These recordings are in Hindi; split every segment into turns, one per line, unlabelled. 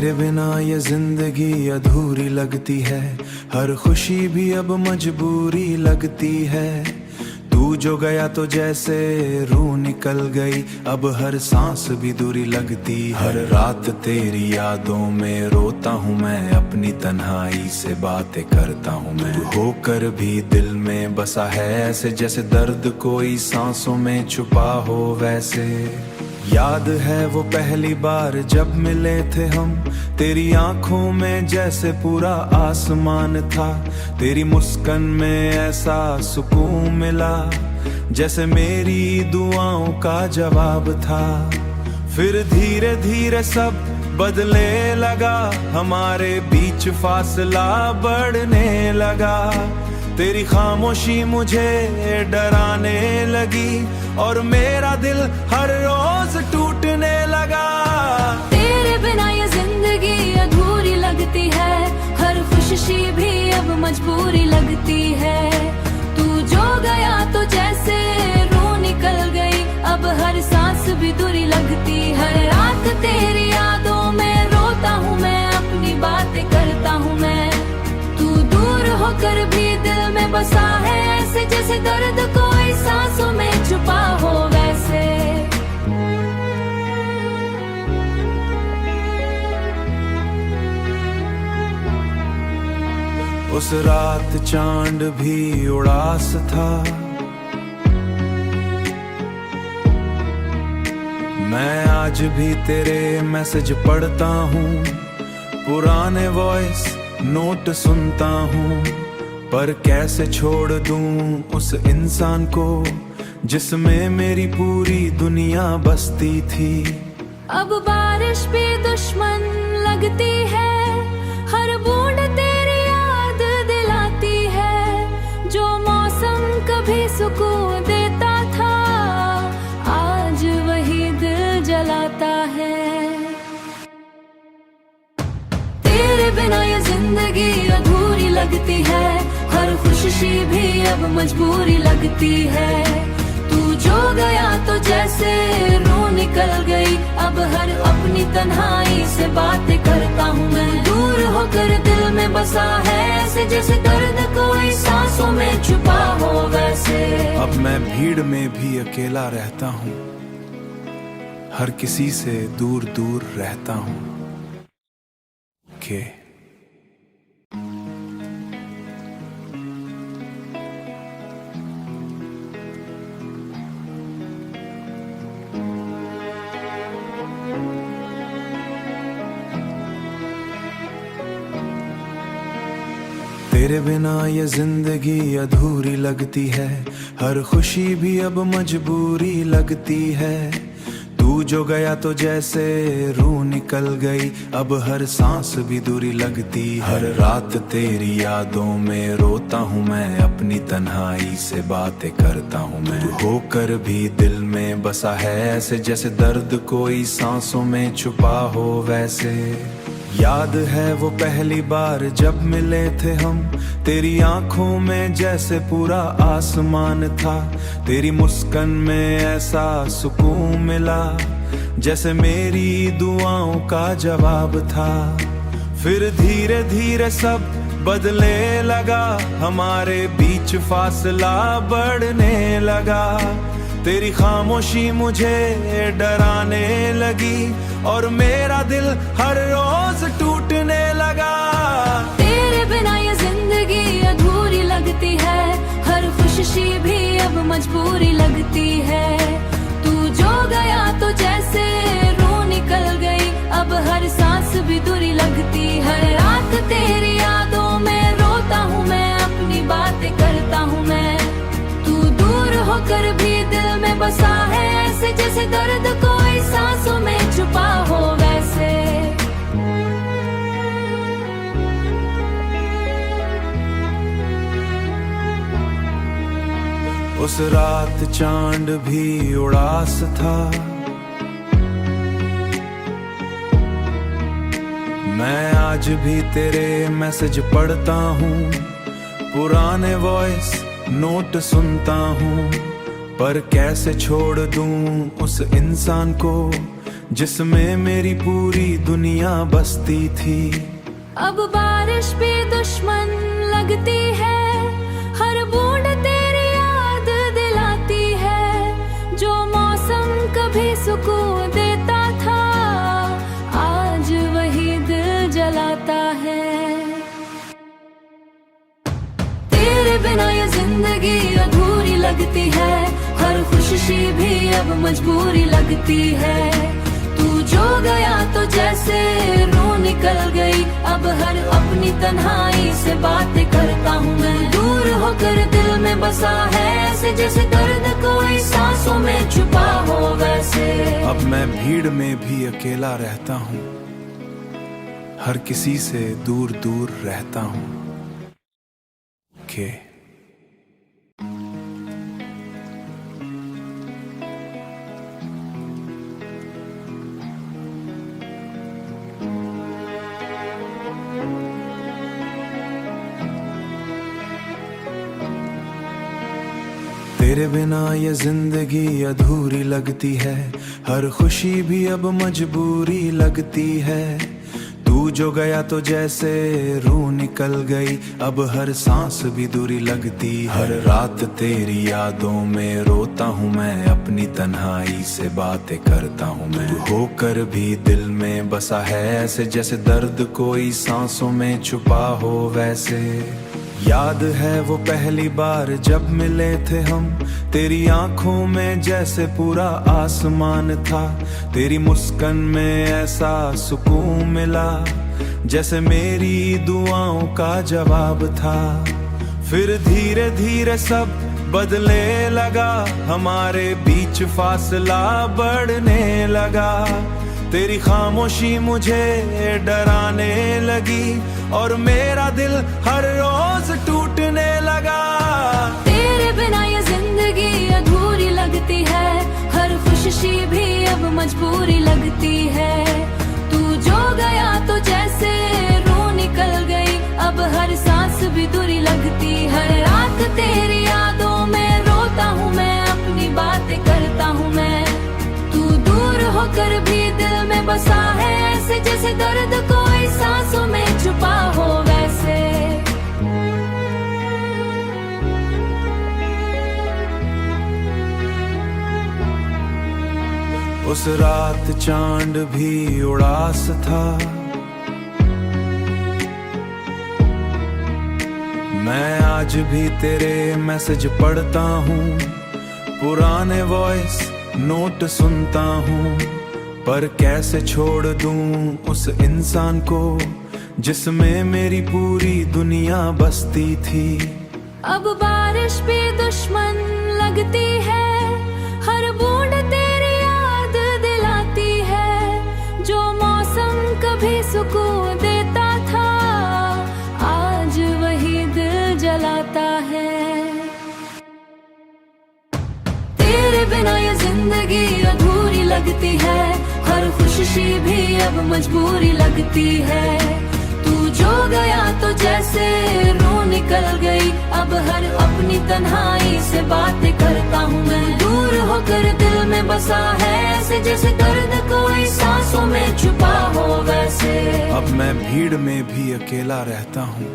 तेरे बिना ये जिंदगी अधूरी लगती है, हर खुशी भी अब मजबूरी लगती है। तू जो गया तो जैसे रूह निकल गई, अब हर सांस भी दूरी लगती। हर रात तेरी यादों में रोता हूँ मैं, अपनी तन्हाई से बातें करता हूँ मैं। तू होकर भी दिल में बसा है ऐसे, जैसे दर्द कोई सांसों में छुपा हो वैसे। याद है वो पहली बार जब मिले थे हम, तेरी आंखों में जैसे पूरा आसमान था। तेरी मुस्कान में ऐसा सुकून मिला, जैसे मेरी दुआओं का जवाब था। फिर धीरे धीरे सब बदले लगा, हमारे बीच फासला बढ़ने लगा। तेरी खामोशी मुझे डराने लगी, और मेरा दिल हर रोज टूटने लगा।
तेरे बिना ये जिंदगी अधूरी लगती है, हर खुशी भी अब मजबूरी लगती है। तू जो गया तो जैसे रूह निकल गई, अब हर सांस भी दूरी लगती। हर रात तेरी यादों में रोता हूँ मैं, अपनी बातें करता हूँ मैं। तू दूर होकर भी दिल में बसा है ऐसे, जैसे दर्द कोई सांसों में छुपा हो वैसे।
उस रात चांद भी उदास था, मैं आज भी तेरे मैसेज पढ़ता हूँ, पुराने वॉइस नोट सुनता हूँ। पर कैसे छोड़ दूँ उस इंसान को, जिसमें मेरी पूरी दुनिया बसती थी।
अब बारिश भी दुश्मन लगती है, हर बूंद तेरी याद दिलाती है। जो मौसम कभी सुकून देता था, आज वही दिल जलाता है। तेरे बिना ये जिंदगी अधूरी लगती है, हर खुशी भी अब मजबूरी लगती है। तू जो गया तो जैसे रूह निकल गई, अब हर अपनी तन्हाई से बातें करता हूँ मैं। दूर होकर दिल में बसा है ऐसे, जैसे दर्द कोई सांसों में छुपा हो वैसे।
अब मैं भीड़ में भी अकेला रहता हूँ, हर किसी से दूर दूर रहता हूँ। के तेरे बिना ये जिंदगी अधूरी लगती है, हर खुशी भी अब मजबूरी लगती है। तू जो गया तो जैसे रूह निकल गई, अब हर सांस भी दूरी लगती। हर रात तेरी यादों में रोता हूँ मैं, अपनी तन्हाई से बातें करता हूँ मैं। तू होकर भी दिल में बसा है ऐसे, जैसे दर्द कोई सांसों में छुपा हो वैसे। याद है वो पहली बार जब मिले थे हम, तेरी आंखों में जैसे पूरा आसमान था। तेरी मुस्कान में ऐसा सुकून मिला, जैसे मेरी दुआओं का जवाब था। फिर धीरे धीरे सब बदले लगा, हमारे बीच फासला बढ़ने लगा। तेरी खामोशी मुझे डराने लगी, और मेरा दिल हर रोज टूटने लगा।
तेरे बिना ये जिंदगी अधूरी लगती है, हर खुशी भी अब मजबूरी लगती है। तू जो गया तो जैसे रूह निकल गई, अब हर सांस भी दूरी लगती। हर रात तेरी यादों में रोता हूँ मैं, अपनी बातें करता हूँ मैं। तू दूर होकर भी दिल में बसा है ऐसे, जैसे दर्द कोई सांसों में छुपा हो वैसे।
उस रात चांद भी उदास था, मैं आज भी तेरे मैसेज पढ़ता हूँ, पुराने वॉइस नोट सुनता हूँ। पर कैसे छोड़ दूँ उस इंसान को, जिसमें मेरी पूरी दुनिया बसती थी।
अब बारिश भी दुश्मन लगती है, हर बूंद तेरी याद दिलाती है। जो मौसम कभी सुकून देता था, आज वही दिल जलाता है। तेरे बिना ये जिंदगी अधूरी लगती है, हर खुशी भी अब मजबूरी लगती है। तू जो गया तो जैसे रूह निकल गई, अब हर अपनी तन्हाई से बातें करता हूँ मैं। दूर होकर दिल में बसा है, ऐसे जैसे दर्द कोई सांसों में छुपा हो वैसे।
अब मैं भीड़ में भी अकेला रहता हूँ, हर किसी से दूर दूर रहता हूँ। तेरे बिना ये जिंदगी अधूरी लगती है, हर खुशी भी अब मजबूरी लगती है। तू जो गया तो जैसे रूह निकल गई, अब हर सांस भी दूरी लगती है। हर रात तेरी यादों में रोता हूँ मैं, अपनी तन्हाई से बातें करता हूँ मैं। तू होकर भी दिल में बसा है, ऐसे जैसे दर्द कोई सांसों में छुपा हो वैसे। याद है वो पहली बार जब मिले थे हम, तेरी आंखों में जैसे पूरा आसमान था। तेरी मुस्कान में ऐसा सुकून मिला, जैसे मेरी दुआओं का जवाब था। फिर धीरे धीरे सब बदले लगा, हमारे बीच फासला बढ़ने लगा। तेरी खामोशी मुझे डराने लगी, और मेरा दिल हर रोज टूटने लगा।
तेरे बिना ये जिंदगी अधूरी लगती है, हर खुशी भी अब मजबूरी लगती है। तू जो गया तो जैसे रूह निकल गई, अब हर सांस भी दूरी लगती। हर रात तेरी यादों में रोता हूँ मैं, अपनी बातें करता हूँ मैं। तू दूर होकर भी दिल में बसा है, ऐसे जैसे दर्द कोई सांसों में छुपा हो वैसे।
उस रात चांद भी उदास था, मैं आज भी तेरे मैसेज पढ़ता हूँ। पुराने वॉइस नोट सुनता हूँ, पर कैसे छोड़ दूं उस इंसान को, जिसमें मेरी पूरी दुनिया बसती थी।
अब बारिश भी दुश्मन लगती है, हर बूंद तेरी याद दिलाती है। जो मौसम कभी सुकून देता था, आज वही दिल जलाता है। तेरे बिना ये जिंदगी अधूरी लगती है, हर खुशी भी अब मजबूरी लगती है। तू जो गया तो जैसे रूह निकल गई, अब हर अपनी तन्हाई से बातें करता हूँ मैं। दूर होकर दिल में बसा है, ऐसे जैसे दर्द कोई सांसों में छुपा हो वैसे।
अब मैं भीड़ में भी अकेला रहता हूँ,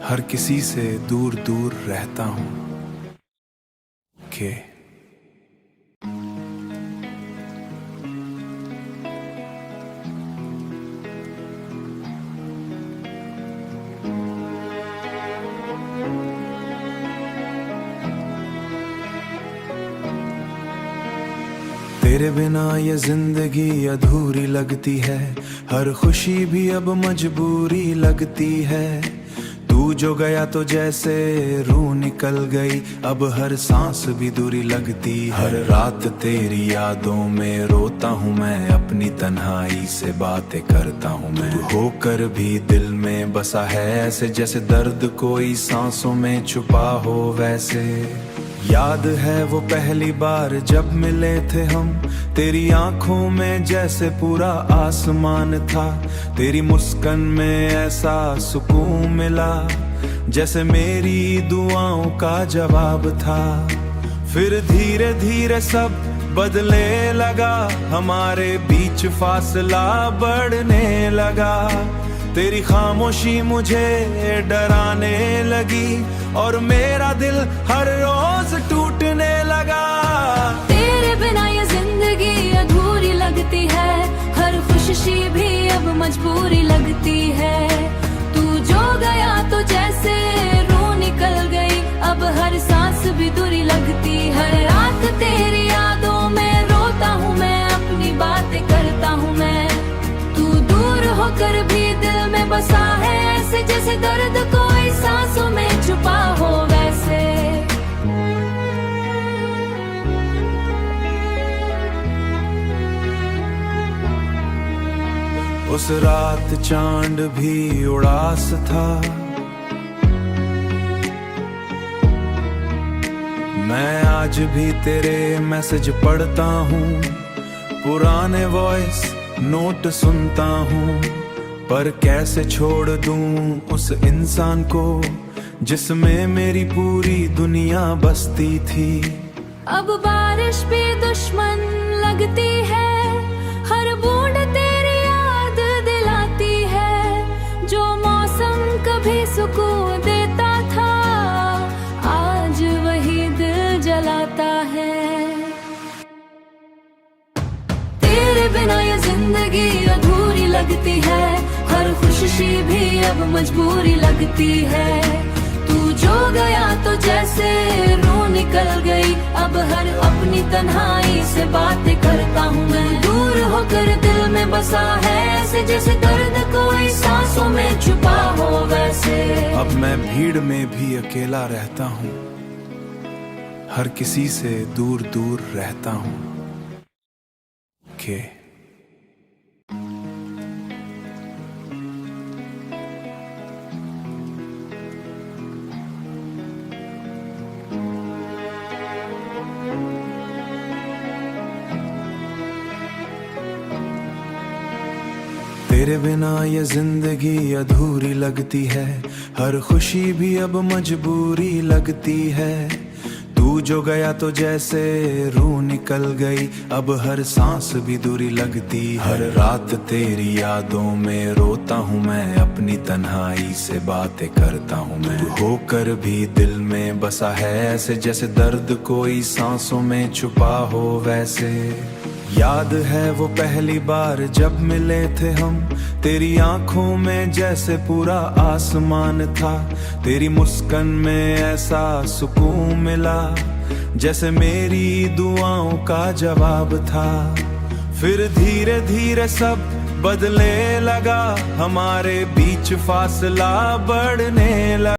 हर किसी से दूर दूर रहता हूँ। तेरे बिना ये जिंदगी अधूरी लगती है, हर खुशी भी अब मजबूरी लगती है। तू जो गया तो जैसे रूह निकल गई, अब हर सांस भी दूरी लगती। हर रात तेरी यादों में रोता हूँ मैं, अपनी तन्हाई से बातें करता हूँ मैं। तू होकर भी दिल में बसा है, ऐसे जैसे दर्द कोई सांसों में छुपा हो वैसे। याद है वो पहली बार जब मिले थे हम, तेरी आंखों में जैसे पूरा आसमान था। तेरी मुस्कान में ऐसा सुकून मिला, जैसे मेरी दुआओं का जवाब था। फिर धीरे धीरे सब बदले लगा, हमारे बीच फासला बढ़ने लगा। तेरी खामोशी मुझे डराने लगी और मेरा दिल हर रोज टूटने लगा।
तेरे बिना ये जिंदगी अधूरी लगती है, हर खुशी भी अब मजबूरी लगती है। तू जो गया तो जैसे रूह निकल गई, अब हर सांस भी दूरी लगती है। हर रात तेरी यादों में रोता हूँ मैं, अपनी बातें करता हूँ मैं। तू दूर होकर भी दिल में बसा है, ऐसे जैसे दर्द कोई सांसों में छुपा हो वैसे।
उस रात चांद भी उदास था, मैं आज भी तेरे मैसेज पढ़ता हूँ, पुराने वॉइस नोट सुनता हूँ। पर कैसे छोड़ दूँ उस इंसान को जिसमें मेरी पूरी दुनिया बसती थी।
अब बारिश भी दुश्मन लगती है, हर बूंद तेरी याद दिलाती है। जो मौसम कभी सुकून देता था, आज वही दिल जलाता है। तेरे बिना ये जिंदगी अधूरी लगती है, हर खुशी भी अब मजबूरी लगती है। तू जो गया तो जैसे रूह निकल गई, अब हर अपनी तन्हाई से बातें करता हूँ मैं। दूर होकर दिल में बसा है, ऐसे जैसे दर्द कोई सांसों में छुपा हो वैसे।
अब मैं भीड़ में भी अकेला रहता हूँ, हर किसी से दूर दूर रहता हूँ। के तेरे बिना ये जिंदगी अधूरी लगती है, हर खुशी भी अब मजबूरी लगती है। तू जो गया तो जैसे रूह निकल गई, अब हर सांस भी दूरी लगती। हर रात तेरी यादों में रोता हूँ मैं, अपनी तन्हाई से बातें करता हूँ मैं। तू होकर भी दिल में बसा है, ऐसे जैसे दर्द कोई सांसों में छुपा हो वैसे। याद है वो पहली बार जब मिले थे हम, तेरी आंखों में जैसे पूरा आसमान था। तेरी मुस्कान में ऐसा सुकून मिला, जैसे मेरी दुआओं का जवाब था। फिर धीरे धीरे सब बदले लगा, हमारे बीच फासला बढ़ने लगा।